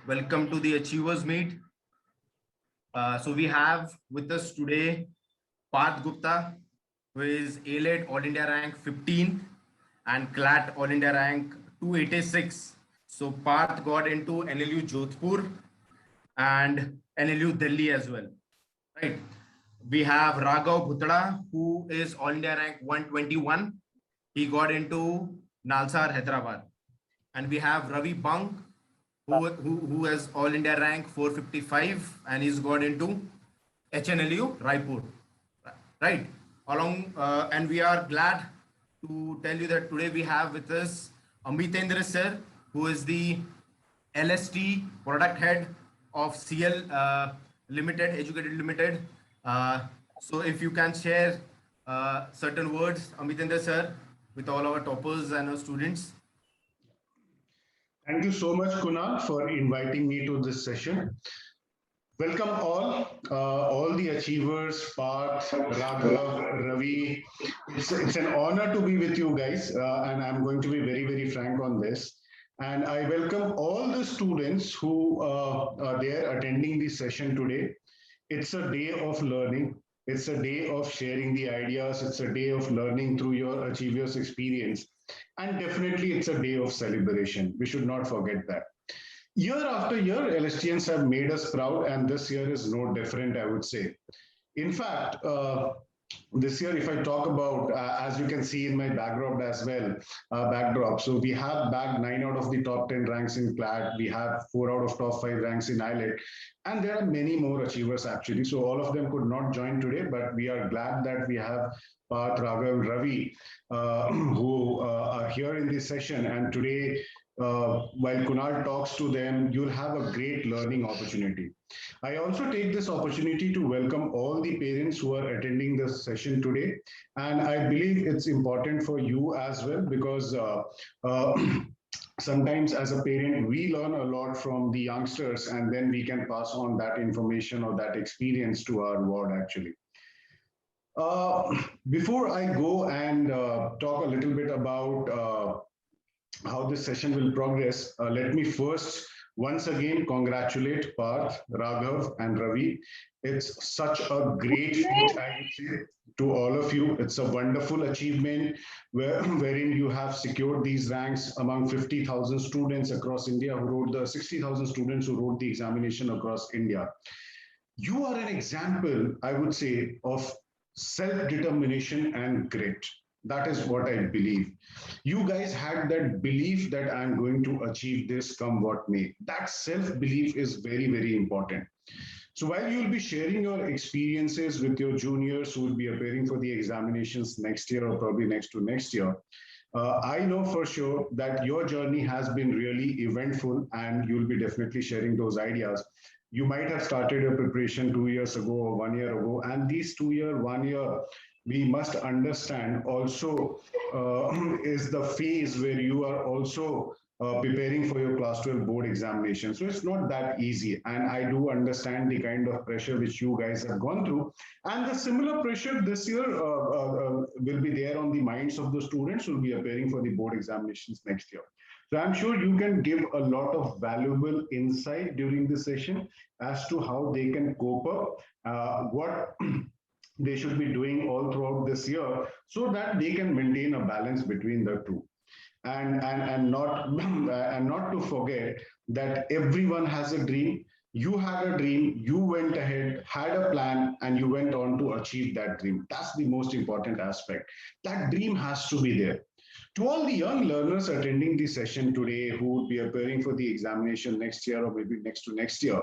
Welcome to the Achievers Meet. So we have with us today Parth Gupta, who is ALET All India rank 15 and CLAT All India rank 286. So Parth got into NLU Jodhpur and NLU Delhi as well. Right. We have Raghav Bhutada, who is All India rank 121. He got into Nalsar, Hyderabad. And we have Ravi Bang, who has All India rank 455 and he's got into HNLU Raipur, right? And we are glad to tell you that today we have with us Amitendra sir, who is the LST product head of CL Limited, Educated Limited. So if you can share certain words, Amitendra sir, with all our toppers and our students. Thank you so much, Kunal, for inviting me to this session. Welcome all the achievers, Parth, Raghav, Ravi. It's an honor to be with you guys, and I'm going to be very, very frank on this. And I welcome all the students who are there attending this session today. It's a day of learning. It's a day of sharing the ideas. It's a day of learning through your Achievers experience. And definitely, it's a day of celebration. We should not forget that. Year after year, LSTNs have made us proud, and this year is no different, I would say. In fact, this year, if I talk about, as you can see in my backdrop as well, backdrop. So we have bagged 9 out of the top 10 ranks in CLAT. We have 4 out of top 5 ranks in IELTS. And there are many more achievers actually. So all of them could not join today, but we are glad that we have Parth, Raghav, and Ravi, who are here in this session. And today, while Kunal talks to them, you'll have a great learning opportunity. I also take this opportunity to welcome all the parents who are attending this session today. And I believe it's important for you as well because sometimes as a parent, we learn a lot from the youngsters and then we can pass on that information or that experience to our ward actually. Before I go and talk a little bit about how this session will progress, let me first once again congratulate Parth, Raghav, and Ravi. It's such a great feat, I would say, to all of you. It's a wonderful achievement wherein you have secured these ranks among 50,000 students across India who wrote the 60,000 students who wrote the examination across India. You are an example, I would say, of self-determination and grit. That is what I believe. You guys had that belief that I'm going to achieve this come what may. That self-belief is very, very important. So while you'll be sharing your experiences with your juniors who will be appearing for the examinations next year or probably next to next year, I know for sure that your journey has been really eventful and you'll be definitely sharing those ideas. You might have started your preparation 2 years ago or 1 year ago, and these 2 year, 1 year, we must understand also is the phase where you are also preparing for your class 12 board examination. So it's not that easy. And I do understand the kind of pressure which you guys have gone through. And the similar pressure this year will be there on the minds of the students who will be appearing for the board examinations next year. So I'm sure you can give a lot of valuable insight during this session as to how they can cope up, what they should be doing all throughout this year so that they can maintain a balance between the two. And not to forget that everyone has a dream. You had a dream, you went ahead, had a plan, and you went on to achieve that dream. That's the most important aspect. That dream has to be there. To all the young learners attending the session today who would be appearing for the examination next year or maybe next to next year,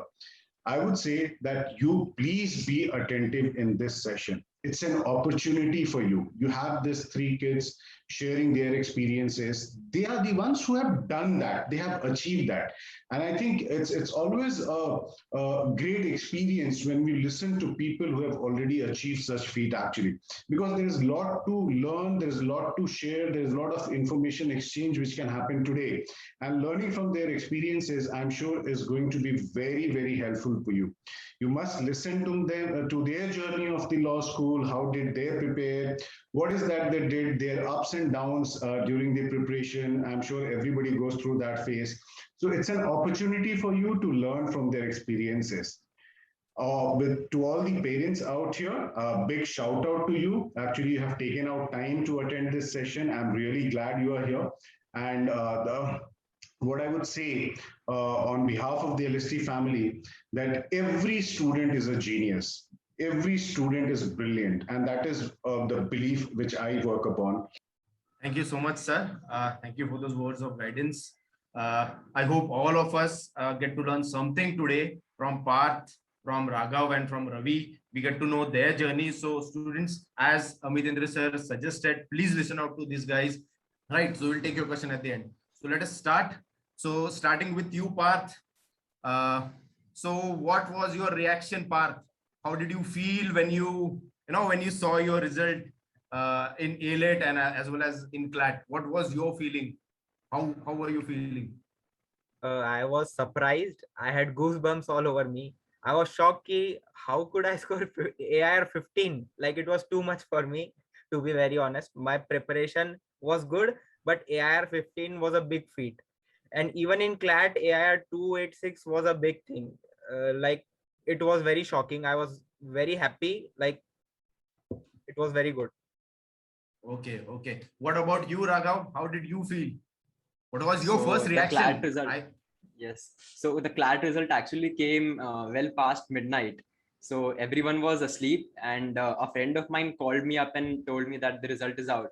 I would say that you please be attentive in this session. It's an opportunity for you. You have these 3 kids sharing their experiences. They are the ones who have done that. They have achieved that. And I think it's always a great experience when we listen to people who have already achieved such feat actually, because there is a lot to learn, there's a lot to share, there's a lot of information exchange which can happen today. And learning from their experiences, I'm sure is going to be very, very helpful for you. You must listen to them, to their journey of the law school, school, how did they prepare, what is that they did, their ups and downs during the preparation. I'm sure everybody goes through that phase. So it's an opportunity for you to learn from their experiences. To all the parents out here, a big shout out to you. Actually, you have taken out time to attend this session. I'm really glad you are here. And what I would say on behalf of the LST family, that every student is a genius. Every student is brilliant. And that is the belief which I work upon. Thank you so much, sir. Thank you for those words of guidance. I hope all of us get to learn something today from Parth, from Raghav, and from Ravi. We get to know their journey. So students, as Amitendra sir suggested, please listen out to these guys. Right, so we'll take your question at the end. So let us start. So starting with you, Parth. So what was your reaction, Parth? How did you feel when when you saw your result in ALET and as well as in CLAT? What was your feeling? How were you feeling? I was surprised. I had goosebumps all over me. I was shocked. How could I score AIR 15? Like, it was too much for me, to be very honest. My preparation was good, but AIR 15 was a big feat. And even in CLAT, AIR 286 was a big thing. Like, it was very shocking. I was very happy. Like, it was very good. Okay, okay. What about you, Raghav? How did you feel? What was your first The reaction? CLAT result, yes. So the CLAT result actually came well past midnight. So everyone was asleep, and a friend of mine called me up and told me that the result is out.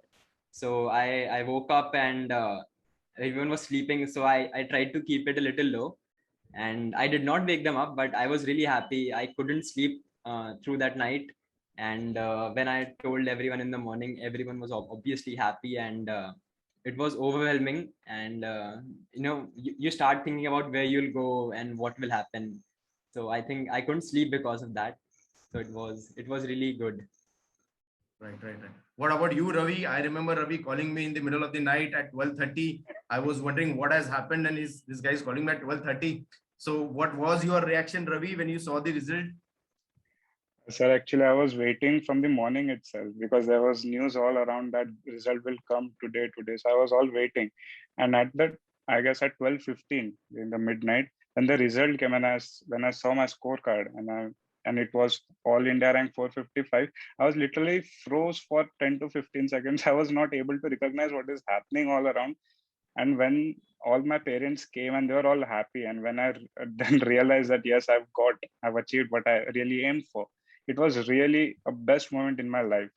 So I woke up, and everyone was sleeping. So I tried to keep it a little low, and I did not wake them up, but I was really happy. I couldn't sleep through that night. And when I told everyone in the morning, everyone was obviously happy, and it was overwhelming. And you start thinking about where you'll go and what will happen. So I think I couldn't sleep because of that. So it was really good. Right. What about you, Ravi? I remember Ravi calling me in the middle of the night at 12:30. I was wondering what has happened, and this guy is calling me at 12:30. So what was your reaction, Ravi, when you saw the result? Sir, actually, I was waiting from the morning itself because there was news all around that result will come today. So I was all waiting. And at that, I guess at 12:15 in the midnight, when the result came, and when I saw my scorecard, and it was all India rank 455, I was literally froze for 10 to 15 seconds. I was not able to recognize what is happening all around. And when all my parents came and they were all happy, and when I then realized that yes, I've achieved what I really aimed for, it was really a best moment in my life.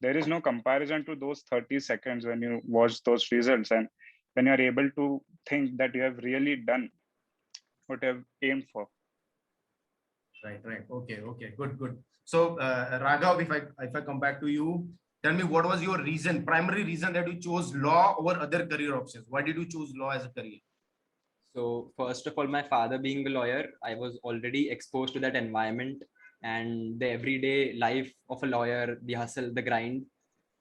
There is no comparison to those 30 seconds when you watch those results, and when you're able to think that you have really done what you have aimed for. Right. Okay. Good. So Raghav, if I come back to you, tell me, what was your primary reason that you chose law over other career options? Why did you choose law as a career? So first of all, my father being a lawyer, I was already exposed to that environment and the everyday life of a lawyer, the hustle, the grind.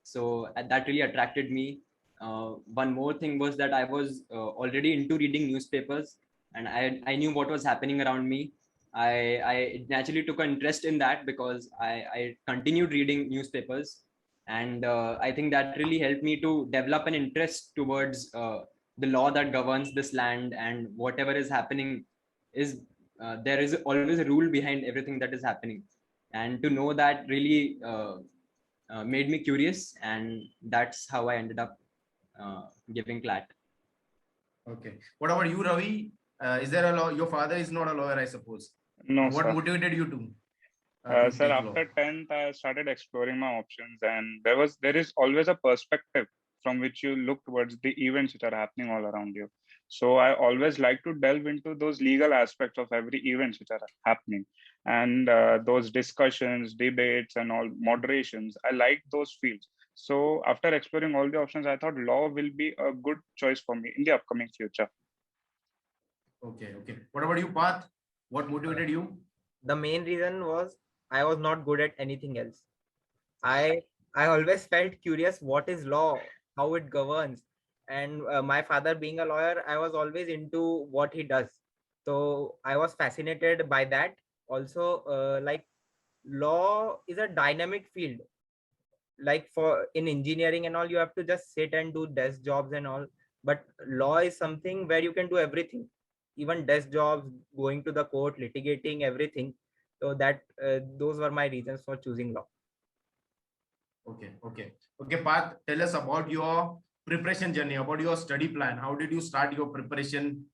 So that really attracted me. One more thing was that I was already into reading newspapers, and I knew what was happening around me. I naturally took an interest in that because I continued reading newspapers, and I think that really helped me to develop an interest towards the law that governs this land, and whatever is happening is there is always a rule behind everything that is happening. And to know that really made me curious, and that's how I ended up giving CLAT. Okay. What about you, Ravi? Is there a law? Your father is not a lawyer, I suppose. No, What sir. motivated you to Sir, take after law? 10th, I started exploring my options, and there is always a perspective from which you look towards the events which are happening all around you. So I always like to delve into those legal aspects of every events which are happening, and those discussions, debates, and all moderations. I like those fields. So after exploring all the options, I thought law will be a good choice for me in the upcoming future. Okay. What about you, Path? What motivated you? The main reason was I was not good at anything else. I always felt curious what is law, how it governs, and my father being a lawyer, I was always into what he does. So I was fascinated by that. Also, like law is a dynamic field. Like for in engineering and all, you have to just sit and do desk jobs and all. But law is something where you can do everything, even desk jobs, going to the court, litigating, everything. So that those were my reasons for choosing law. Okay, Parth, tell us about your preparation journey, about your study plan. How did you start your preparation?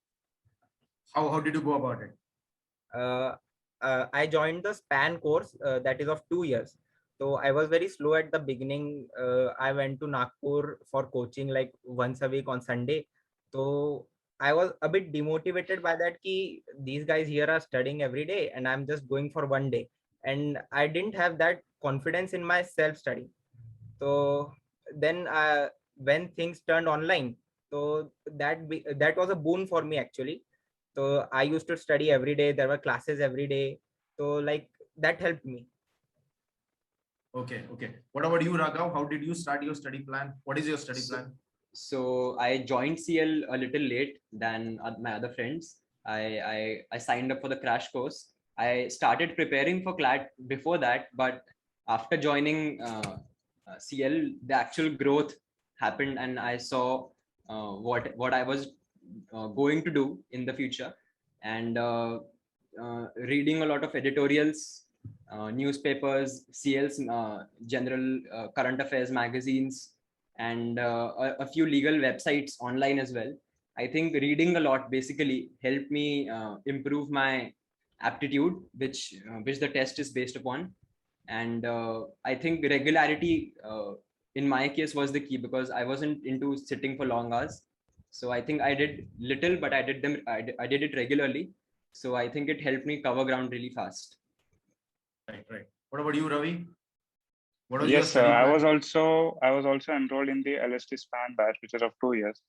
How did you go about it? I joined the span course that is of 2 years. So I was very slow at the beginning. I went to Nagpur for coaching like once a week on Sunday. So I was a bit demotivated by that. Ki these guys here are studying every day and I'm just going for one day. And I didn't have that confidence in my self study. So then when things turned online, so that was a boon for me actually. So I used to study every day. There were classes every day. So like that helped me. Okay. What about you, Raghav? How did you start your study plan? What is your study So, plan? so I joined CL a little late than my other friends. I signed up for the crash course. I started preparing for CLAT before that, but after joining CL, the actual growth happened, and I saw what I was going to do in the future, and reading a lot of editorials, newspapers, CL's general current affairs magazines, and a few legal websites online as well. I think reading a lot basically helped me improve my aptitude, which the test is based upon. And I think regularity in my case was the key, because I wasn't into sitting for long hours. So I think I did little, but I did it regularly. So I think it helped me cover ground really fast. Right. What about you, Ravi? What was your Yes, sir. study plan? I was also enrolled in the LST span batch, which is of 2 years.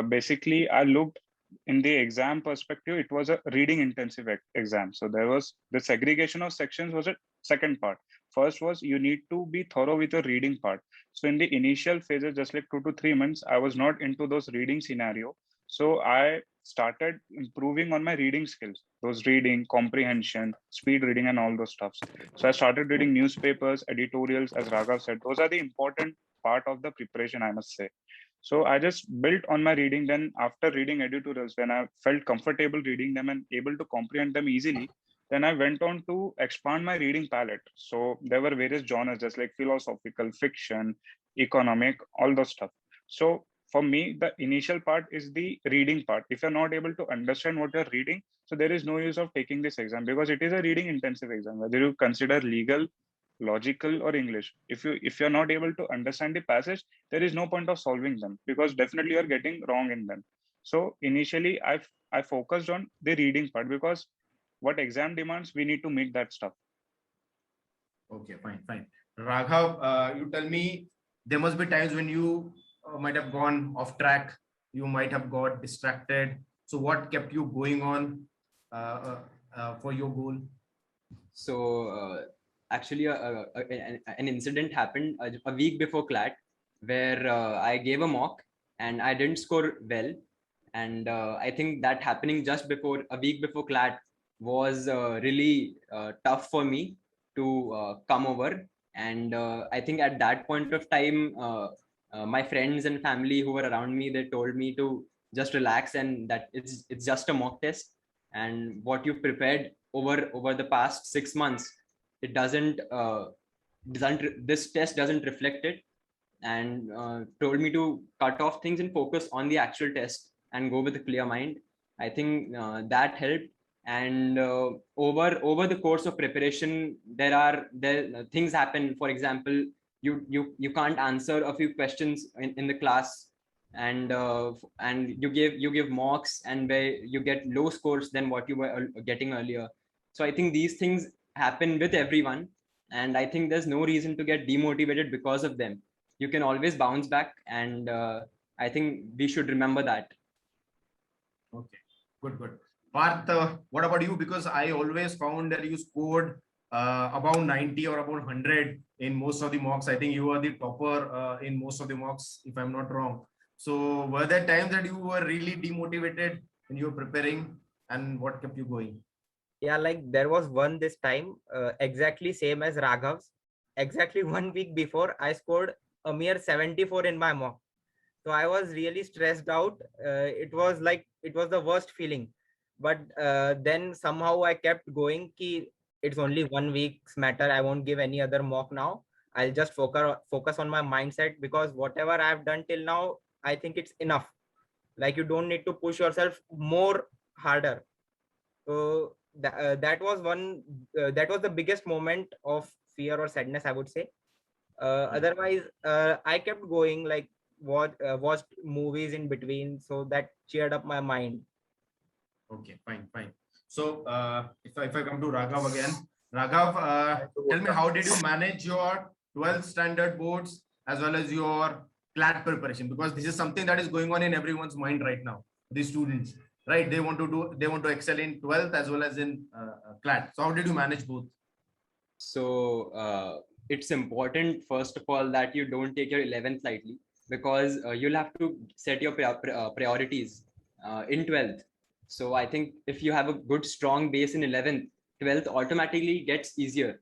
Basically, I looked in the exam perspective. It was a reading intensive exam. So there was the segregation of sections was a second part. First was you need to be thorough with your reading part. So in the initial phases, just like 2 to 3 months, I was not into those reading scenario. So I started improving on my reading skills, those reading, comprehension, speed reading, and all those stuffs. So I started reading newspapers, editorials, as Raghav said. Those are the important part of the preparation, I must say. So I just built on my reading. Then after reading editorials, when I felt comfortable reading them and able to comprehend them easily, then I went on to expand my reading palette. So there were various genres, just like philosophical, fiction, economic, all those stuff. So for me, the initial part is the reading part. If you're not able to understand what you're reading, so there is no use of taking this exam, because it is a reading intensive exam, whether you consider legal, logical, or English. If you're not able to understand the passage, there is no point of solving them, because definitely you're getting wrong in them. So initially I focused on the reading part, because what exam demands, we need to meet that stuff. Okay, fine. Raghav, you tell me, there must be times when you might have gone off track. You might have got distracted. So what kept you going on for your goal? So actually, an incident happened a week before CLAT, where I gave a mock and I didn't score well. And I think that happening just before a week before CLAT was really tough for me to come over. And I think at that point of time, my friends and family who were around me, they told me to just relax, and that it's just a mock test, and what you've prepared over the past 6 months, it doesn't this test doesn't reflect it. And told me to cut off things and focus on the actual test and go with a clear mind. I think that helped. And over the course of preparation, there things happen. For example, you can't answer a few questions in the class, and you give mocks, and where you get low scores than what you were getting earlier. So I think these things happen with everyone, and I think there's no reason to get demotivated because of them. You can always bounce back, and I think we should remember that. Okay, good. Parth, what about you? Because I always found that you scored about 90 or about 100 in most of the mocks. I think you were the topper in most of the mocks, if I'm not wrong. So were there times that you were really demotivated when you were preparing, and what kept you going? Yeah, like there was one this time, exactly same as Raghav's. Exactly 1 week before, I scored a mere 74 in my mock. So I was really stressed out. It was like it was the worst feeling. But then somehow I kept going. Ki it's only 1 week's matter. I won't give any other mock now. I'll just focus on my mindset, because whatever I've done till now, I think it's enough. Like you don't need to push yourself more harder. So that was one. That was the biggest moment of fear or sadness, I would say. Otherwise, I kept going, like watched movies in between, so that cheered up my mind. Okay, fine, fine. So if I come to Raghav again, Raghav, tell me, how did you manage your 12th standard boards as well as your CLAT preparation? Because this is something that is going on in everyone's mind right now. The students, right? They want to excel in 12th as well as in CLAT. So how did you manage both? So it's important, first of all, that you don't take your 11th lightly, because you'll have to set your priorities in 12th. So I think if you have a good strong base in 11th, 12th automatically gets easier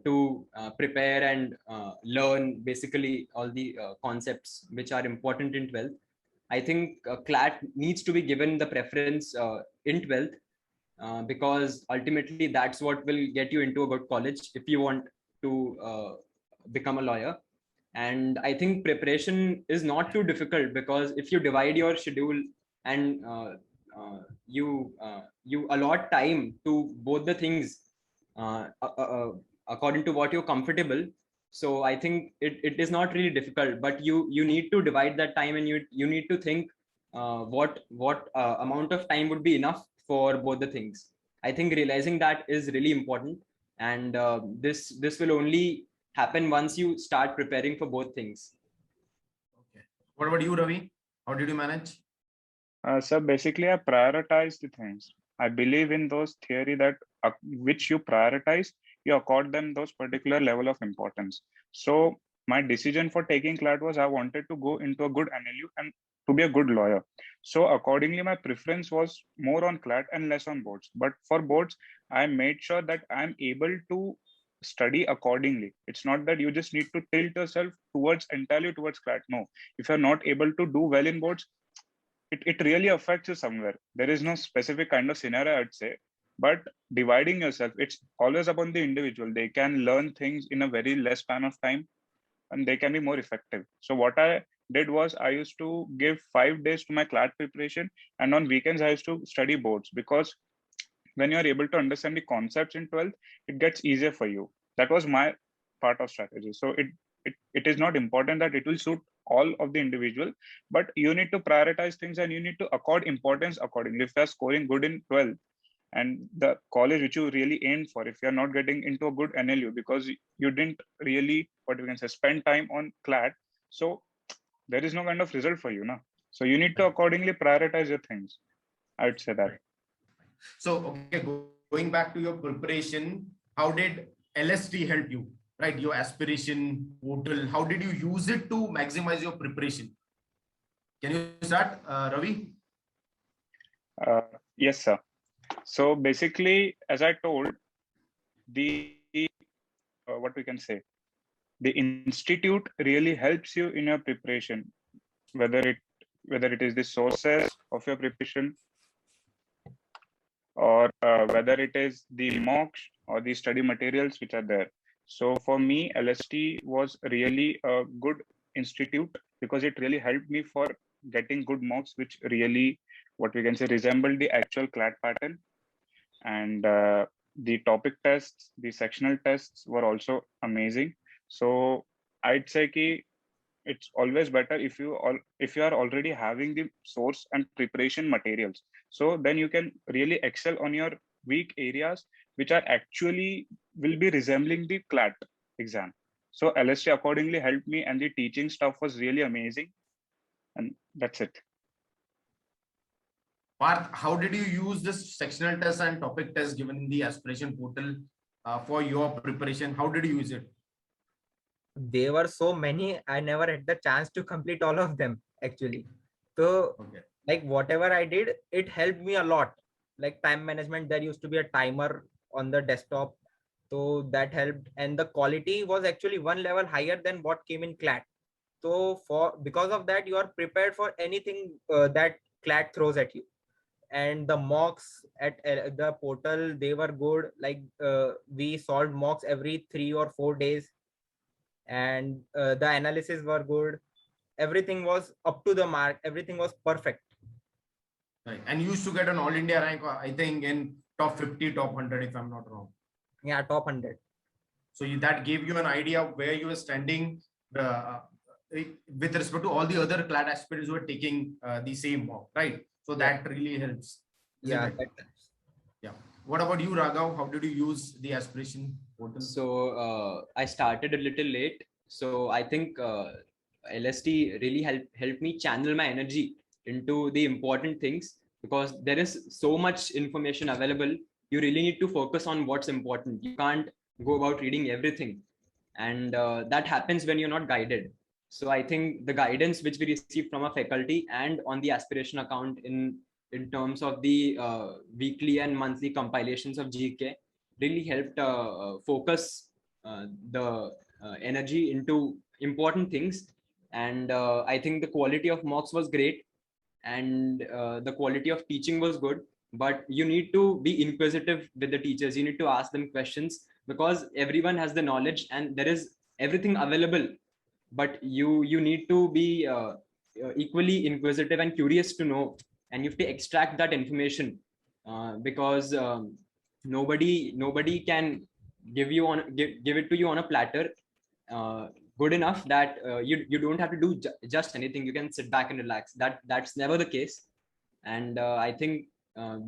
to prepare and learn basically all the concepts which are important in 12th. I think CLAT needs to be given the preference in 12th, because ultimately that's what will get you into a good college if you want to become a lawyer. And I think preparation is not too difficult, because if you divide your schedule and you allot time to both the things according to what you're comfortable. So I think it is not really difficult, but you need to divide that time, and you need to think what amount of time would be enough for both the things. I think realizing that is really important, and this will only happen once you start preparing for both things. Okay. What about you, Ravi? How did you manage? So basically, I prioritize the things. I believe in those theory that which you prioritize, you accord them those particular level of importance. So my decision for taking CLAT was I wanted to go into a good NLU and to be a good lawyer. So accordingly, my preference was more on CLAT and less on boards. But for boards, I made sure that I'm able to study accordingly. It's not that you just need to tilt yourself towards entirely towards CLAT. No, if you're not able to do well in boards, it really affects you somewhere. There is no specific kind of scenario, I'd say, but dividing yourself, it's always upon the individual. They can learn things in a very less span of time, and they can be more effective. So what I did was I used to give 5 days to my CLAT preparation, and on weekends I used to study boards, because when you're able to understand the concepts in 12th, it gets easier for you. That was my part of strategy. So it is not important that it will suit all of the individual, but you need to prioritize things and you need to accord importance accordingly. If you're scoring good in 12th and the college which you really aim for, if you're not getting into a good NLU because you didn't really, what we can say, spend time on CLAT, so there is no kind of result for you now. So you need to accordingly prioritize your things. I would say that. So, okay, going back to your preparation, how did LST help you? Right, your aspiration portal. How did you use it to maximize your preparation? Can you start, Ravi? Yes, sir. So basically, as I told, the what we can say, the institute really helps you in your preparation, whether it is the sources of your preparation, or whether it is the mocks or the study materials which are there. So for me, LST was really a good institute because it really helped me for getting good mocks, which really, what we can say, resemble the actual CLAT pattern. And the topic tests, the sectional tests were also amazing. So I'd say ki it's always better if you are already having the source and preparation materials. So then you can really excel on your weak areas, which are actually will be resembling the CLAT exam. So LST accordingly helped me, and the teaching stuff was really amazing. And that's it. Parth, how did you use this sectional test and topic test given in the aspiration portal for your preparation? How did you use it? There were so many, I never had the chance to complete all of them actually. So Okay. like whatever I did, it helped me a lot. like time management, there used to be a timer on the desktop, so that helped, and the quality was actually one level higher than what came in CLAT. So for because of that, you are prepared for anything that CLAT throws at you. And the mocks at the portal, they were good. Like we solved mocks every 3 or 4 days, and the analysis were good. Everything was up to the mark, everything was perfect. Right. And you used to get an all India rank, I think, in top 50, top 100, if I'm not wrong. Yeah, top 100. So that gave you an idea of where you were standing with respect to all the other CLAT aspirants who were taking the same mock, right? So that really helps. Yeah, Isn't it? Yeah. What about you, Raghav? How did you use the aspiration portal? So I started a little late. So I think LST really helped me channel my energy into the important things, because there is so much information available. You really need to focus on what's important. You can't go about reading everything, and that happens when you're not guided. So I think the guidance which we received from our faculty and on the aspiration account in terms of the weekly and monthly compilations of GK really helped focus the energy into important things. And I think the quality of mocks was great, and the quality of teaching was good. But you need to be inquisitive with the teachers. You need to ask them questions, because everyone has the knowledge and there is everything available. But you need to be equally inquisitive and curious to know, and you have to extract that information, because nobody can give it to you on a platter uh, good enough that you don't have to do just anything. You can sit back and relax. That's never the case. And I think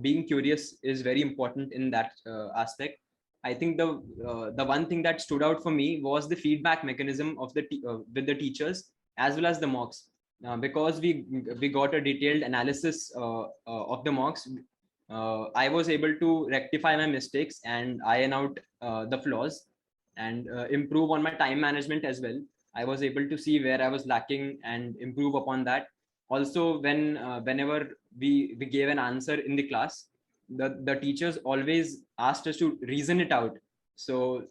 being curious is very important in that aspect. I think the one thing that stood out for me was the feedback mechanism of with the teachers as well as the mocks, because we got a detailed analysis of the mocks. I was able to rectify my mistakes and iron out the flaws, and improve on my time management as well. I was able to see where I was lacking and improve upon that. Also, whenever we gave an answer in the class, the teachers always asked us to reason it out, so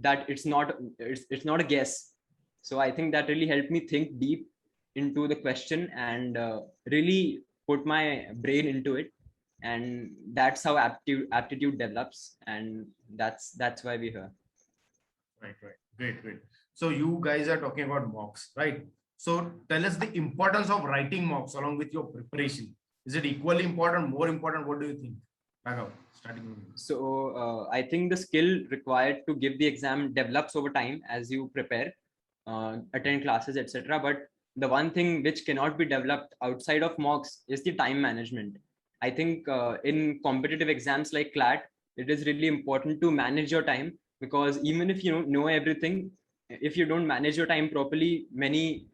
that it's not a guess. So I think that really helped me think deep into the question and really put my brain into it, and that's how aptitude develops, and that's why we're here. Right. Great. So you guys are talking about mocks, right? So tell us the importance of writing mocks along with your preparation. Is it equally important, more important? What do you think? Raghav, starting with you. So I think the skill required to give the exam develops over time as you prepare, attend classes, etc. But the one thing which cannot be developed outside of mocks is the time management. I think in competitive exams like CLAT, it is really important to manage your time, because even if you don't know everything, if you don't manage your time properly, many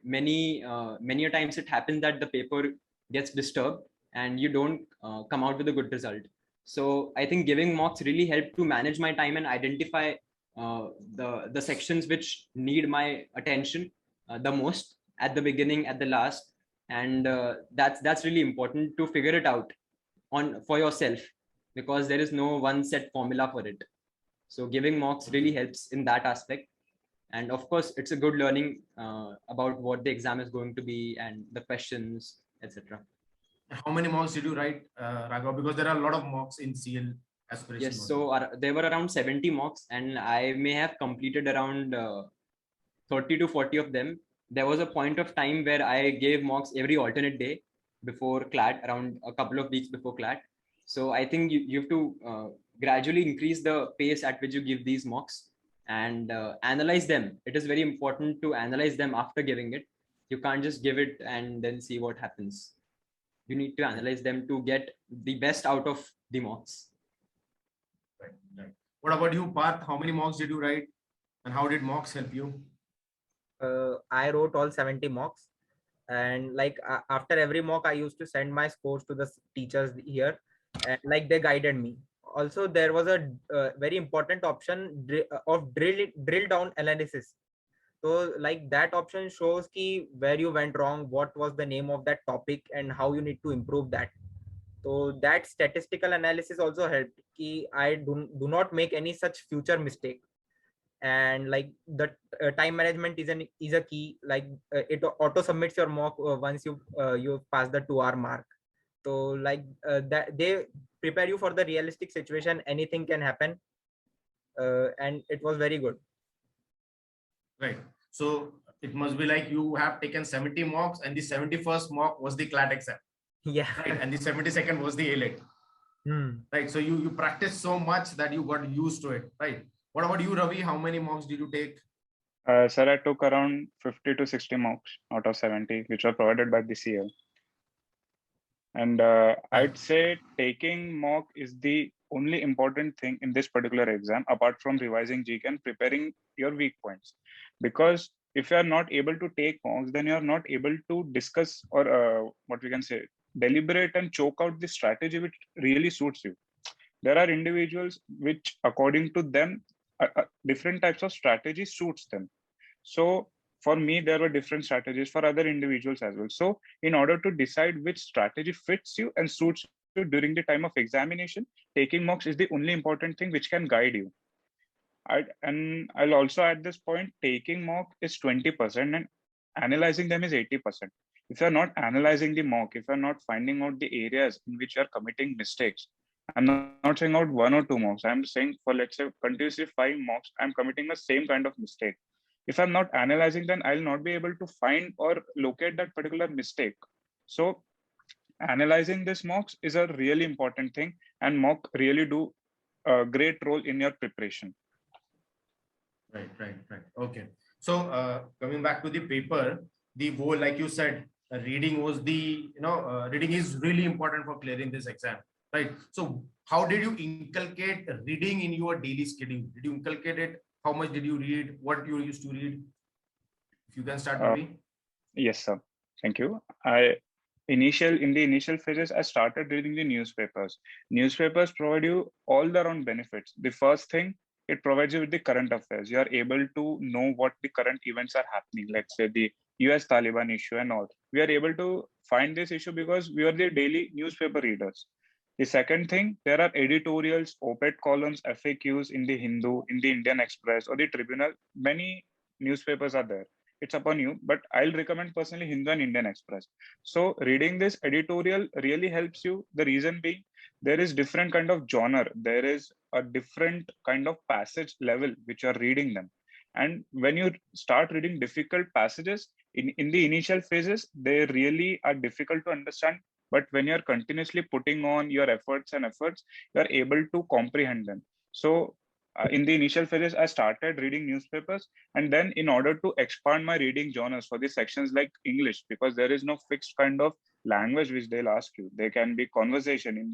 a times it happens that the paper gets disturbed and you don't come out with a good result. So I think giving mocks really helped to manage my time and identify the sections which need my attention the most at the beginning, at the last, and that's really important to figure it out on for yourself, because there is no one set formula for it. So giving mocks really helps in that aspect, and of course it's a good learning about what the exam is going to be and the questions, etc. How many mocks did you write, Raghav? Because there are a lot of mocks in CL aspiration. Yes, so there were around 70 mocks, and I may have completed around 30 to 40 of them. There was a point of time where I gave mocks every alternate day before CLAT, around a couple of weeks before CLAT. So I think you have to gradually increase the pace at which you give these mocks and analyze them. It is very important to analyze them after giving it. You can't just give it and then see what happens. You need to analyze them to get the best out of the mocks. Right. What about you, Parth? How many mocks did you write, and how did mocks help you? I wrote all 70 mocks, and like after every mock I used to send my scores to the teachers here, and like they guided me. Also there was a very important option of drill down analysis. So like that option shows ki where you went wrong, what was the name of that topic, and how you need to improve that. So that statistical analysis also helped ki I do not make any such future mistake. And like the time management is a key. Like it auto submits your mock once you pass the 2 hour mark. So like that they prepare you for the realistic situation, anything can happen. And it was very good. Right. So it must be like you have taken 70 mocks and the 71st mock was the CLAT exam. Yeah. Right. And the 72nd was the ALET. Right. So you practice so much that you got used to it. Right. What about you, Ravi? How many mocks did you take? Sir, I took around 50 to 60 mocks out of 70, which were provided by the CL. And I'd say taking mock is the only important thing in this particular exam, apart from revising GK and preparing your weak points. Because if you are not able to take mocks, then you are not able to discuss or what we can say, deliberate and choke out the strategy which really suits you. There are individuals which, according to them, different types of strategy suits them. So for me, there were different strategies for other individuals as well. So in order to decide which strategy fits you and suits you during the time of examination, taking mocks is the only important thing which can guide you. And I'll also add this point, taking mock is 20% and analyzing them is 80%. If you're not analyzing the mock, if you're not finding out the areas in which you're committing mistakes, I'm not saying out 1 or 2 mocks, I'm saying for, let's say, continuously 5 mocks, I'm committing the same kind of mistake. If I'm not analyzing, then I'll not be able to find or locate that particular mistake. So analyzing this mocks is a really important thing, and mock really do a great role in your preparation. Right. Okay. So coming back to the paper, the whole, like you said, reading was the, reading is really important for clearing this exam. Right. So how did you inculcate reading in your daily schedule? Did you inculcate it? How much did you read? What you used to read? If you can start, Ravi. Yes, sir. Thank you. In the initial phases, I started reading the newspapers. Newspapers provide you all the round benefits. The first thing, it provides you with the current affairs. You are able to know what the current events are happening. Let's say the US Taliban issue and all. We are able to find this issue because we are the daily newspaper readers. The second thing, there are editorials, op-ed columns, FAQs in the Hindu, in the Indian Express or the Tribunal. Many newspapers are there. It's upon you, but I'll recommend personally Hindu and Indian Express. So reading this editorial really helps you. The reason being, there is different kind of genre. There is a different kind of passage level which you are reading them. And when you start reading difficult passages in the initial phases, they really are difficult to understand. But when you're continuously putting on your efforts, you're able to comprehend them. So in the initial phases, I started reading newspapers, and then in order to expand my reading genres for the sections like English, because there is no fixed kind of language which they'll ask you. They can be conversation.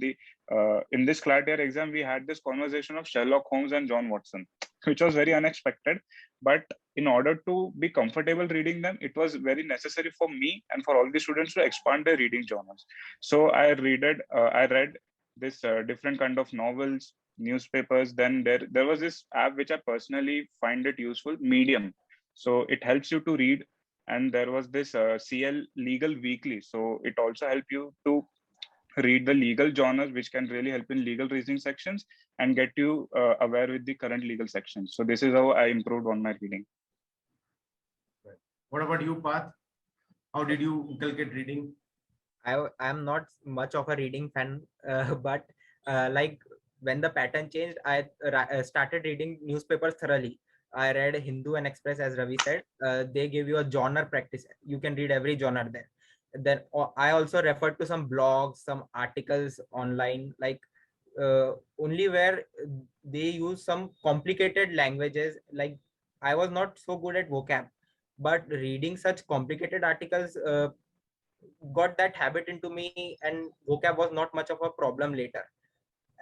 In this CLAT year exam, we had this conversation of Sherlock Holmes and John Watson, which was very unexpected. But in order to be comfortable reading them, it was very necessary for me and for all the students to expand their reading genres. So I read this different kind of novels, newspapers. Then there was this app which I personally find it useful, Medium. So it helps you to read. And there was this CL Legal Weekly. So it also helps you to read the legal genres, which can really help in legal reasoning sections and get you aware with the current legal sections. So this is how I improved on my reading. What about you, Path? How did you inculcate reading? I'm not much of a reading fan, but like when the pattern changed, I started reading newspapers thoroughly. I read Hindu and Express, as Ravi said. They give you a genre practice. You can read every genre there. Then I also referred to some blogs, some articles online, like only where they use some complicated languages. Like I was not so good at vocab, but reading such complicated articles got that habit into me, and vocab was not much of a problem later.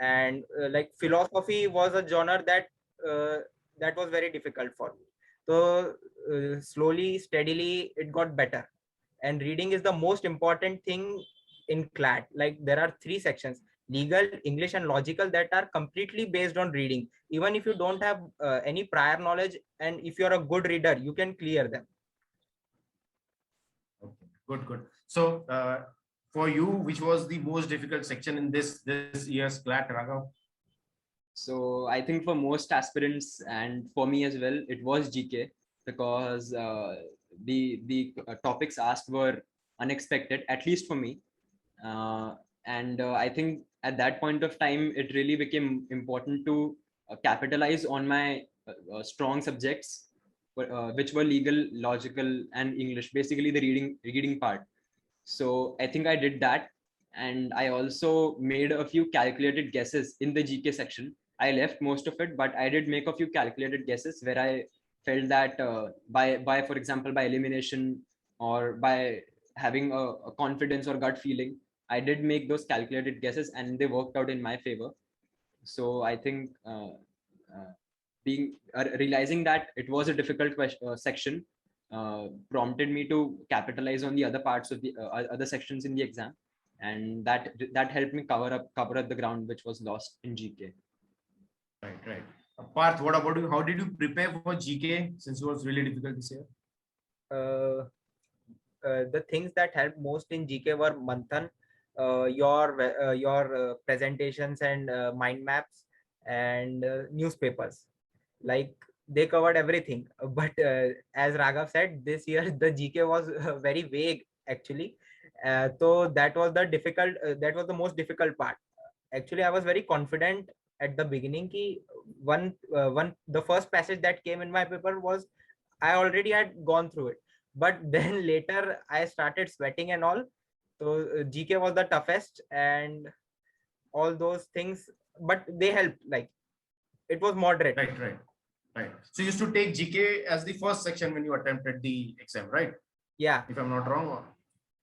And like philosophy was a genre that was very difficult for me. So slowly, steadily, it got better. And reading is the most important thing in CLAT. Like there are 3 sections: legal, English, and logical, that are completely based on reading. Even if you don't have any prior knowledge, and if you're a good reader, you can clear them. Okay, good. So for you, which was the most difficult section in this year's CLAT, Raghav? So I think for most aspirants and for me as well, it was GK, because the topics asked were unexpected, at least for me. And I think at that point of time, it really became important to capitalize on my strong subjects, which were legal, logical, and English, basically the reading part. So I think I did that. And I also made a few calculated guesses in the GK section. I left most of it, but I did make a few calculated guesses where I felt that by for example, by elimination or by having a confidence or gut feeling, I did make those calculated guesses and they worked out in my favor. So I think realizing that it was a difficult section prompted me to capitalize on the other parts of the other sections in the exam, and that helped me cover up the ground which was lost in GK. Right. Parth, what about you? How did you prepare for GK since it was really difficult this year? The things that helped most in GK were Manthan, your presentations and mind maps and newspapers. Like they covered everything. But as Raghav said, this year the GK was very vague actually. So that was the most difficult part. Actually, I was very confident at the beginning. The first passage that came in my paper was I already had gone through it, but then later I started sweating and all. So GK was the toughest and all those things, but they helped. Like it was moderate. Right. So you used to take GK as the first section when you attempted the exam, right? Yeah. If I'm not wrong.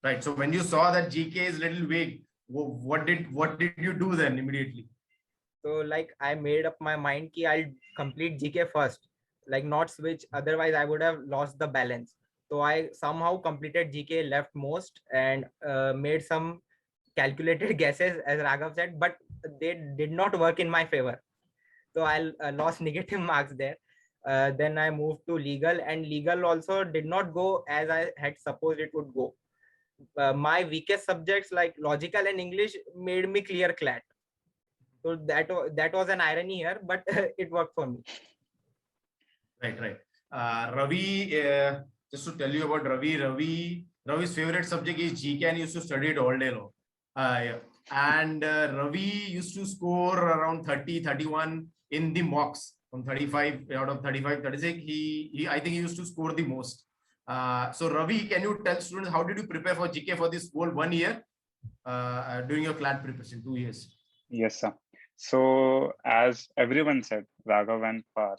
Right. So when you saw that GK is a little vague, what did you do then immediately? So like I made up my mind ki I'll complete GK first, like not switch. Otherwise, I would have lost the balance. So I somehow completed GK, left most, and made some calculated guesses, as Raghav said, but they did not work in my favor. So I lost negative marks there. Then I moved to legal, and legal also did not go as I had supposed it would go. My weakest subjects like logical and English made me clear CLAT. So that was an irony here, but it worked for me. Right. Ravi, just to tell you about Ravi's favorite subject is GK and he used to study it all day long. And Ravi used to score around 30, 31 in the mocks from 35 out of 35, 36. I think he used to score the most. So Ravi, can you tell students how did you prepare for GK for this whole 1 year during your CLAT preparation, 2 years? Yes, sir. So as everyone said, Raghav and Parth,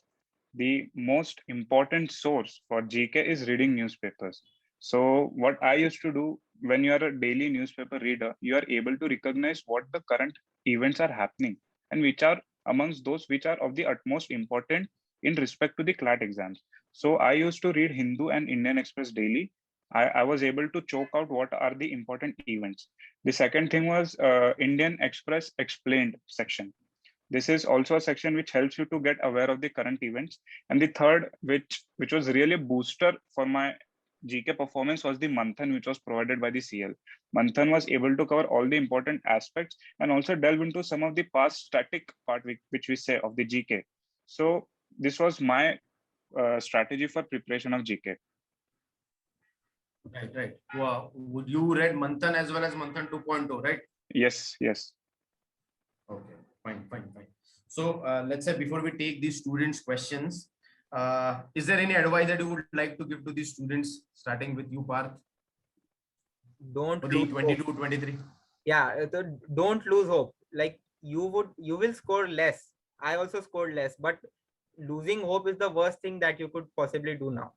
the most important source for GK is reading newspapers. So what I used to do, when you are a daily newspaper reader, you are able to recognize what the current events are happening and which are amongst those which are of the utmost important in respect to the CLAT exams. So I used to read Hindu and Indian Express daily. I was able to choke out what are the important events. The second thing was Indian Express Explained section. This is also a section which helps you to get aware of the current events. And the third, which was really a booster for my GK performance, was the Manthan, which was provided by the CL. Manthan was able to cover all the important aspects and also delve into some of the past static part, which we say of the GK. So this was my strategy for preparation of GK. Right. Wow. Would you read Manthan as well as Manthan 2.0, right? Yes. Okay, fine. So let's say before we take these students' questions, is there any advice that you would like to give to these students, starting with you, Parth? Don't for the 22, 23. Yeah, so don't lose hope. Like you will score less. I also scored less, but losing hope is the worst thing that you could possibly do now.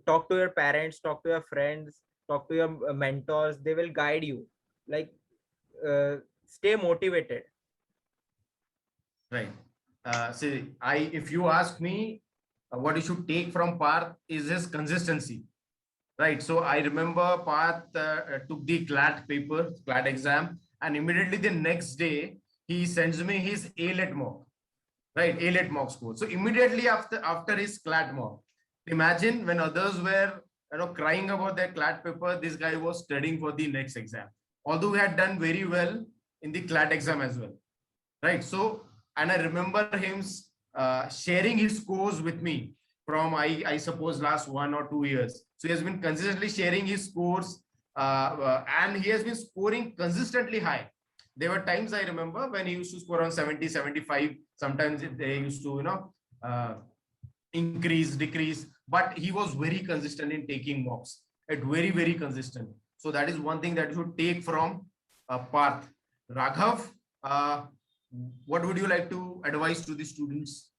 Talk to your parents, talk to your friends, talk to your mentors. They will guide you. Like stay motivated. Right. See, if you ask me, what you should take from Parth is his consistency. Right. So I remember Parth took the CLAT paper, CLAT exam, and immediately the next day he sends me his A-Let mock. Right, A-Let mock score. So immediately after his CLAT mock, imagine when others were crying about their CLAT paper. This guy was studying for the next exam, although he had done very well in the CLAT exam as well, right? So, and I remember him sharing his scores with me from I suppose last 1 or 2 years. So he has been consistently sharing his scores, and he has been scoring consistently high. There were times I remember when he used to score on 70, 75. Sometimes they used to, increase, decrease, but he was very consistent in taking mocks. It very, very consistent. So that is one thing that you should take from Parth. Raghav, what would you like to advise to the students?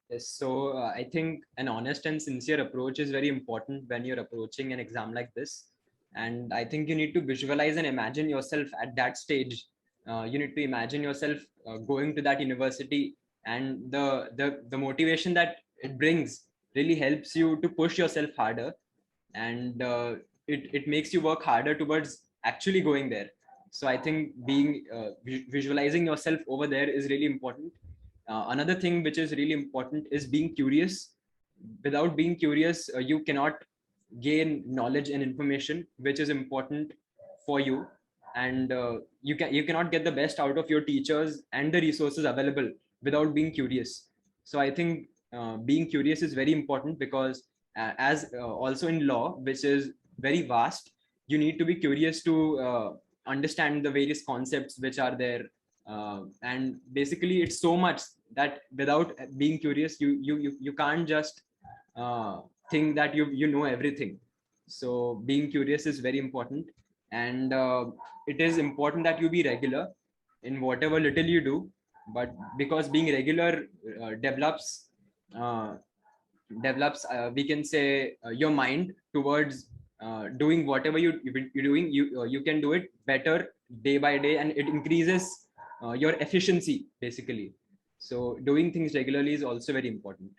Yes, so I think an honest and sincere approach is very important when you're approaching an exam like this. And I think you need to visualize and imagine yourself at that stage. You need to imagine yourself going to that university, and the motivation that it brings really helps you to push yourself harder, and it makes you work harder towards actually going there. So I think being visualizing yourself over there is really important. Another thing which is really important is being curious. Without being curious, you cannot gain knowledge and information which is important for you, and you cannot get the best out of your teachers and the resources available without being curious. So I think being curious is very important, because as also in law, which is very vast, you need to be curious to understand the various concepts which are there, and basically it's so much that without being curious, you can't just think that you know everything. So being curious is very important, and it is important that you be regular in whatever little you do, but because being regular uh, develops we can say your mind towards doing whatever you're doing. You can do it better day by day, and it increases your efficiency basically. So doing things regularly is also very important.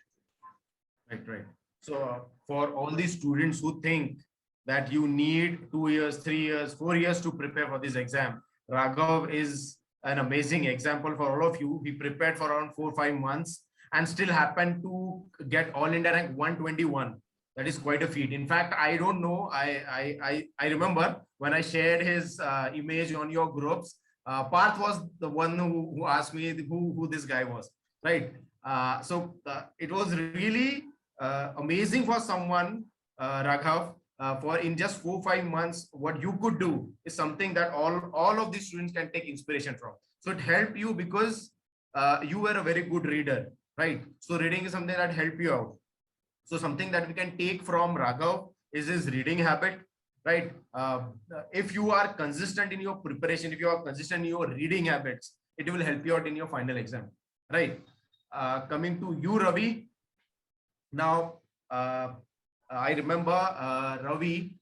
Right, right. So for all these students who think that you need 2 years, 3 years, 4 years to prepare for this exam, Raghav is an amazing example for all of you. He prepared for around 4 or 5 months and still happened to get all India rank 121. That is quite a feat. In fact, I don't know. I remember when I shared his image on your groups, Parth was the one who asked me who this guy was, right? So it was really amazing for someone, Raghav, for in just 4 or 5 months, what you could do is something that all of these students can take inspiration from. So it helped you because you were a very good reader, right? So reading is something that helped you out. So something that we can take from Raghav is his reading habit, right? If you are consistent in your preparation, if you are consistent in your reading habits, it will help you out in your final exam, right? Coming to you, Ravi. Now, I remember Ravi.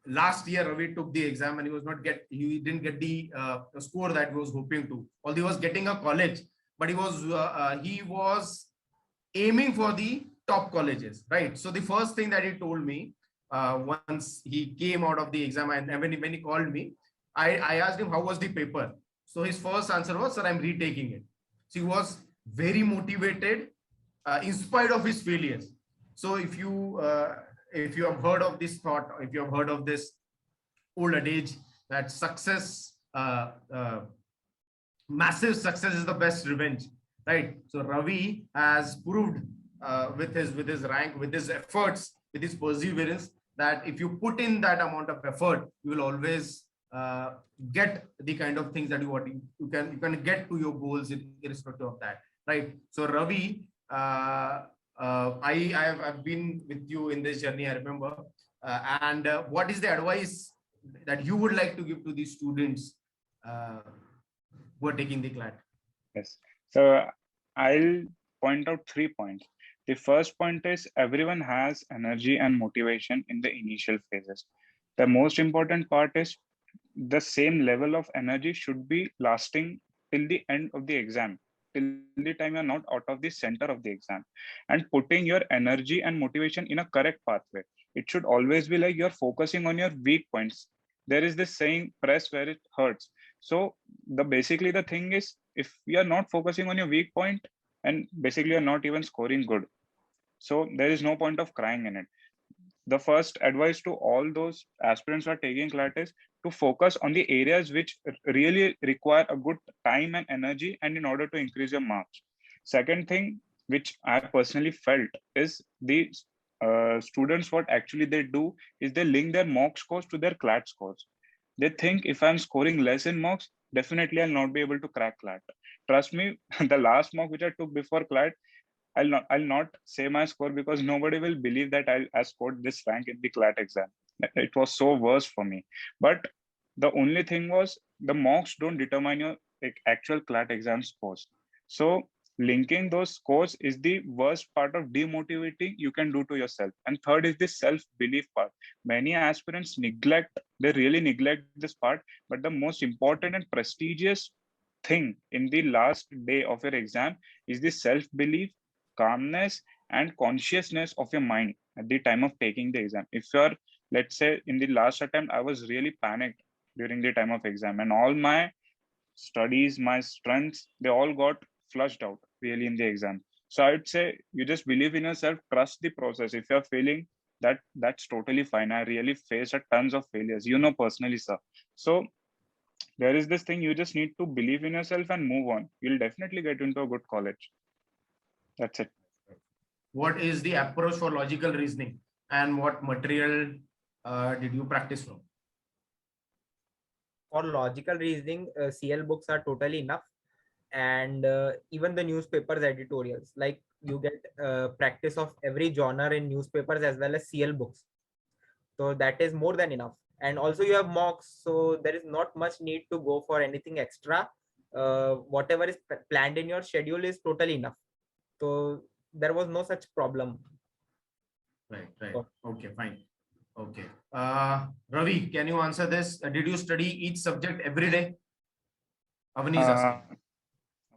Last year, Ravi took the exam and he didn't get the score that he was hoping to. Although he was getting a college, but he was aiming for the top colleges, right? So the first thing that he told me once he came out of the exam, and when he called me, I asked him how was the paper. So his first answer was, "Sir, I'm retaking it." So he was very motivated in spite of his failures. So if you have heard of this thought, if you have heard of this old adage that massive success is the best revenge, right? So Ravi has proved with his rank, with his efforts, with his perseverance, that if you put in that amount of effort, you will always get the kind of things that you want. You can get to your goals irrespective of that, right? So Ravi, I've been with you in this journey, I remember. And what is the advice that you would like to give to the students who are taking the CLAT? Yes. So I'll point out 3 points. The first point is everyone has energy and motivation in the initial phases. The most important part is the same level of energy should be lasting till the end of the exam, till the time you're not out of the center of the exam, and putting your energy and motivation in a correct pathway. It should always be like you're focusing on your weak points. There is this saying, press where it hurts. So basically the thing is, if you are not focusing on your weak point, and basically you're not even scoring good. So there is no point of crying in it. The first advice to all those aspirants who are taking CLAT is to focus on the areas which really require a good time and energy, and in order to increase your marks. Second thing, which I personally felt, is the students, what actually they do is they link their mock scores to their CLAT scores. They think if I'm scoring less in mocks, definitely I'll not be able to crack CLAT. Trust me, the last mock which I took before CLAT, I'll not say my score because nobody will believe that I scored this rank in the CLAT exam. It was so worse for me. But the only thing was the mocks don't determine your actual CLAT exam scores. So linking those scores is the worst part of demotivating you can do to yourself. And third is the self-belief part. Many aspirants they really neglect this part, but the most important and prestigious thing in the last day of your exam is the self-belief, calmness, and consciousness of your mind at the time of taking the exam. If you're, let's say, in the last attempt, I was really panicked during the time of exam, and all my studies, my strengths, they all got flushed out really in the exam. So I would say you just believe in yourself, trust the process. If you're failing, that's totally fine. I really faced a tons of failures, personally, sir. So there is this thing, you just need to believe in yourself and move on. You'll definitely get into a good college. That's it. What is the approach for logical reasoning, and what material did you practice from? For logical reasoning, CL books are totally enough, and even the newspapers editorials, like you get practice of every genre in newspapers as well as CL books, so that is more than enough. And also you have mocks, so there is not much need to go for anything extra. Whatever is planned in your schedule is totally enough, so there was no such problem. Right. Okay, fine. Okay. Ravi, can you answer this? Did you study each subject every day? Avani is asking.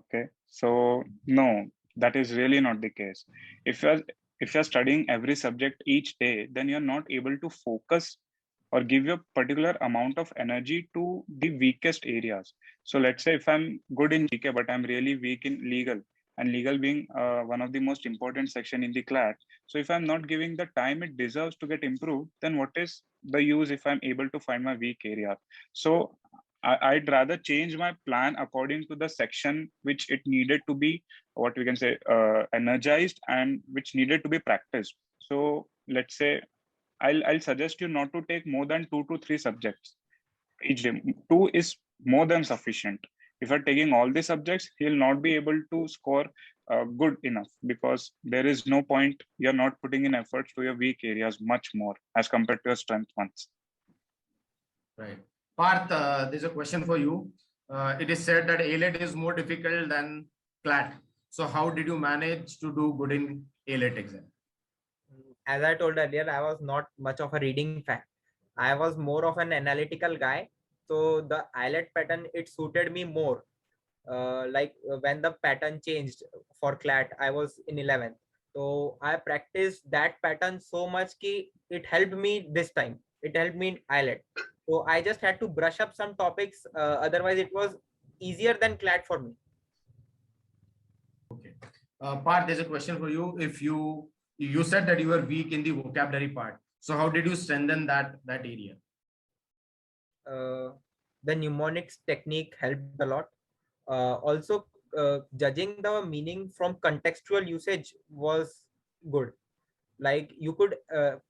Okay, so no, that is really not the case. If you're studying every subject each day, then you're not able to focus or give your particular amount of energy to the weakest areas. So let's say if I'm good in GK, but I'm really weak in legal, and legal being one of the most important section in the CLAT. So if I'm not giving the time it deserves to get improved, then what is the use if I'm able to find my weak area? So I'd rather change my plan according to the section which it needed to be, what we can say, energized, and which needed to be practiced. So let's say I'll suggest you not to take more than 2 to 3 subjects each day. 2 is more than sufficient. If you're taking all the subjects, he'll not be able to score good enough, because there is no point. You're not putting in efforts to your weak areas much more as compared to your strength ones. Right. Parth, there's a question for you. It is said that ALET is more difficult than CLAT. So how did you manage to do good in ALET exam? As I told earlier, I was not much of a reading fan. I was more of an analytical guy. So the IELTS pattern, it suited me more. When the pattern changed for CLAT, I was in 11th. So I practiced that pattern so much that it helped me this time. It helped me in IELTS. So I just had to brush up some topics. Otherwise, it was easier than CLAT for me. Okay. Parth, there's a question for you. If you said that you were weak in the vocabulary part, so how did you strengthen that area? The mnemonics technique helped a lot. Also, judging the meaning from contextual usage was good. Like you could,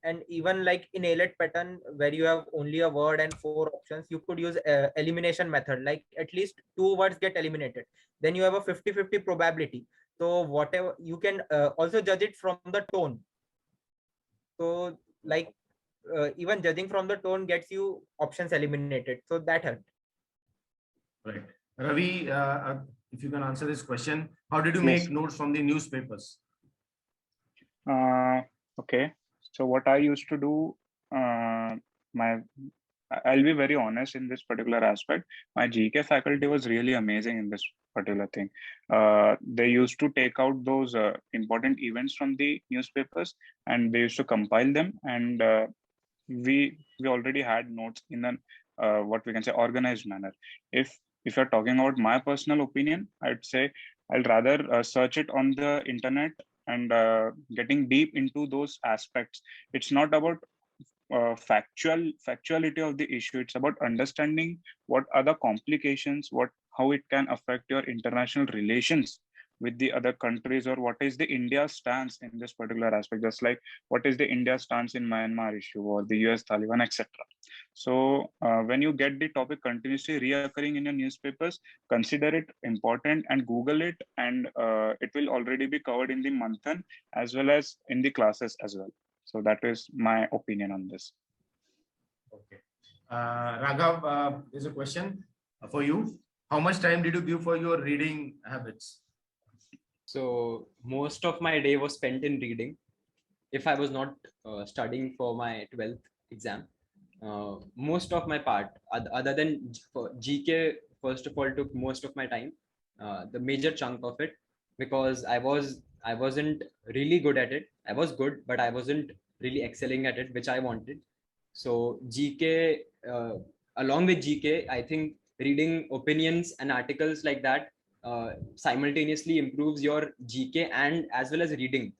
and even like in ALET pattern where you have only a word and 4 options, you could use elimination method. Like at least 2 words get eliminated. Then you have a 50-50 probability. So whatever you can also judge it from the tone. So like even judging from the tone gets you options eliminated. So that helped. Right. Ravi, if you can answer this question, how did you Yes. make notes from the newspapers? Okay, so what I used to do, I'll be very honest in this particular aspect. My GK faculty was really amazing in this particular thing. They used to take out those important events from the newspapers, and they used to compile them, and we already had notes in an what we can say organized manner. If you're talking about my personal opinion, I'd say I'll rather search it on the internet and getting deep into those aspects. It's not about factuality of the issue. It's about understanding what are the complications, how it can affect your international relations with the other countries, or what is the India stance in this particular aspect, just like what is the India stance in Myanmar issue or the US Taliban, etc. So when you get the topic continuously reoccurring in your newspapers, consider it important and Google it, and it will already be covered in the Manthan as well as in the classes as well. So that is my opinion on this. Okay. Raghav, there's a question for you. How much time did you give for your reading habits? So most of my day was spent in reading. If I was not studying for my 12th exam, most of my part, other than for GK, first of all, took most of my time, the major chunk of it, because I wasn't really good at it. I was good, but I wasn't really excelling at it, which I wanted. So GK, along with GK, I think reading opinions and articles like that simultaneously improves your GK and as well as reading.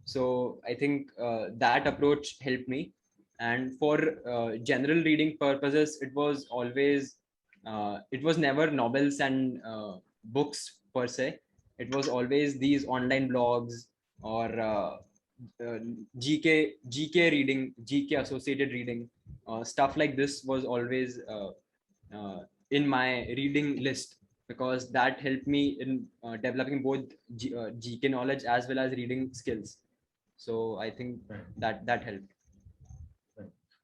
So I think that approach helped me. And for general reading purposes, it was always, it was never novels and books per se. It was always these online blogs or GK reading, GK associated reading, stuff like this was always in my reading list, because that helped me in developing both GK knowledge as well as reading skills. So I think that helped.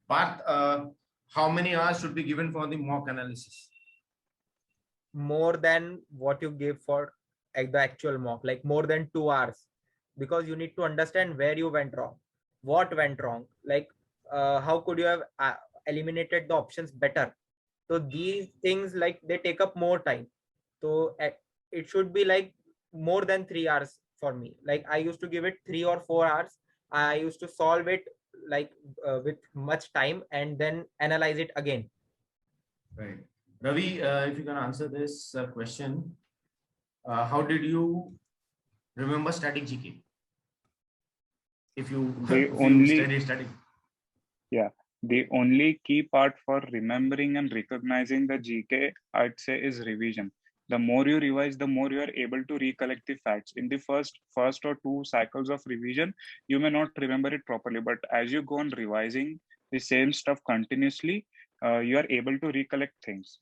Parth, how many hours should be given for the mock analysis? More than what you give for the actual mock, like more than 2 hours, because you need to understand where you went wrong, what went wrong, like how could you have eliminated the options better. So these things, like, they take up more time. So it should be like more than 3 hours for me. Like I used to give it 3 or 4 hours. I used to solve it like with much time and then analyze it again. Right. Ravi, if you can answer this question, how did you remember static GK? If you, study. Yeah, the only key part for remembering and recognizing the GK, I'd say, is revision. The more you revise, the more you are able to recollect the facts. In the first or two cycles of revision, you may not remember it properly, but as you go on revising the same stuff continuously, you are able to recollect things.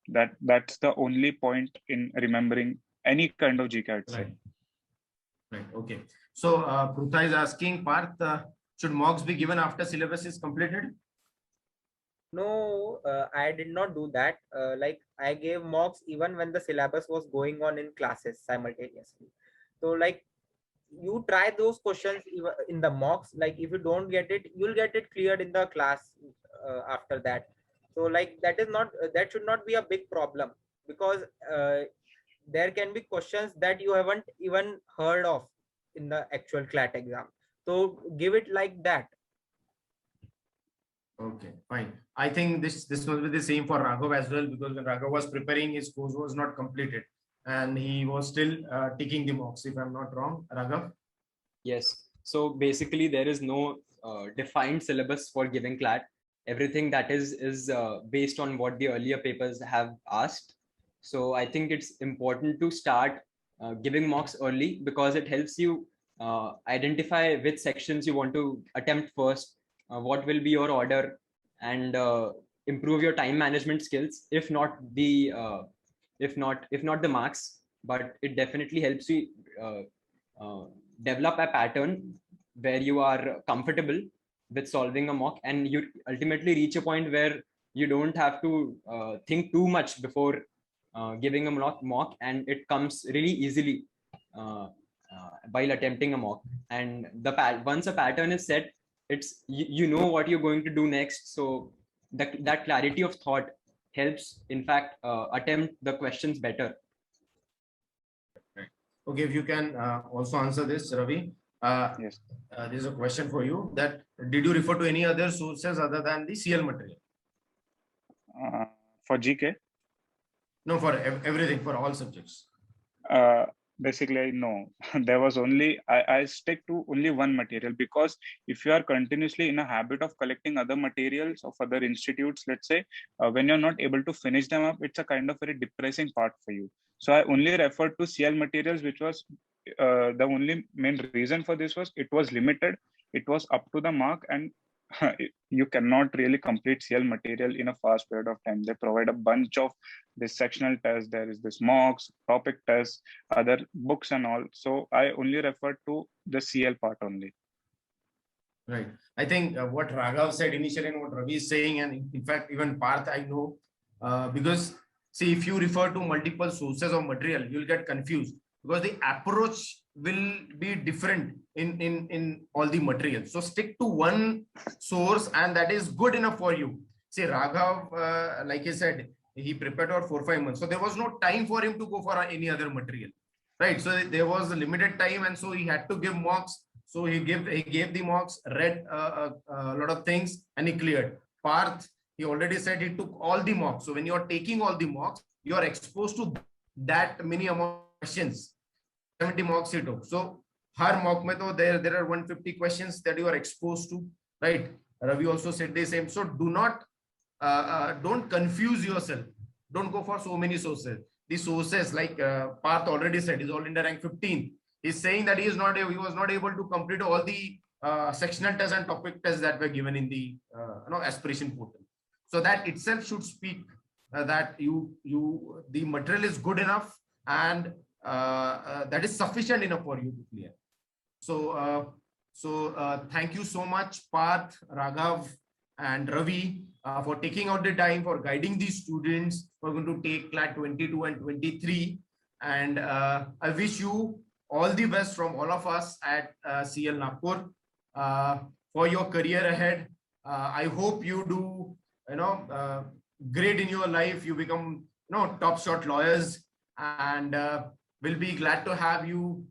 That's the only point in remembering any kind of GK, I'd say. Right. Okay. So Prutha is asking, Parth, should mocks be given after syllabus is completed? No, I did not do that. Like I gave mocks even when the syllabus was going on in classes simultaneously. So like you try those questions in the mocks. Like if you don't get it, you'll get it cleared in the class after that. So like that is not that should not be a big problem, because there can be questions that you haven't even heard of in the actual CLAT exam. So give it like that. Okay, fine. I think this will be the same for Raghav as well, because when Raghav was preparing, his course was not completed and he was still taking the mocks, if I'm not wrong. Raghav? Yes. So basically, there is no defined syllabus for giving CLAT. Everything that is based on what the earlier papers have asked. So I think it's important to start giving mocks early, because it helps you identify which sections you want to attempt first, what will be your order, and improve your time management skills. If not the marks, but it definitely helps you develop a pattern where you are comfortable with solving a mock, and you ultimately reach a point where you don't have to think too much before giving a mock, and it comes really easily while attempting a mock. And once a pattern is set, it's you know what you're going to do next. So that clarity of thought helps, in fact, attempt the questions better. Okay, if you can also answer this, Ravi. Yes. There's a question for you, that did you refer to any other sources other than the CL material? For GK? No, for everything, for all subjects. basically, no, there was only, I stick to only one material, because if you are continuously in a habit of collecting other materials of other institutes, let's say, when you're not able to finish them up, it's a kind of very depressing part for you. So I only referred to CL materials, which was the only main reason for this was it was limited, it was up to the mark, and you cannot really complete CL material in a fast period of time. They provide a bunch of this sectional tests, there is this mocks, topic tests, other books and all. So I only refer to the CL part only. Right. I think what Raghav said initially and what Ravi is saying, and in fact, even Parth, I know, because see, if you refer to multiple sources of material, you'll get confused because the approach will be different in all the materials. So stick to one source, and that is good enough for you. See, Raghav, like I said, he prepared for 4-5 months. So there was no time for him to go for any other material. Right. So there was a limited time, and so he had to give mocks. So he gave the mocks, read a lot of things, and he cleared. Parth, he already said he took all the mocks. So when you are taking all the mocks, you are exposed to that many amount of questions. 70 mocks he took. So her mock method, there are 150 questions that you are exposed to, right? Ravi also said the same. So do not don't confuse yourself. Don't go for so many sources. The sources, like Parth already said, is All India rank 15. He's saying that he was not able to complete all the sectional tests and topic tests that were given in the aspiration portal. So that itself should speak that the material is good enough, and that is sufficient enough for you to clear. So thank you so much, Parth, Raghav, and Ravi, for taking out the time for guiding these students who are going to take CLAT 22 and 23. And I wish you all the best from all of us at CL Nagpur for your career ahead. I hope you do, great in your life. You become, top shot lawyers, and we'll be glad to have you,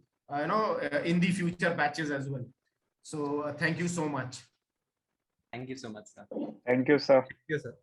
in the future batches as well. So thank you so much. Thank you so much, sir. Thank you, sir. Thank you, sir.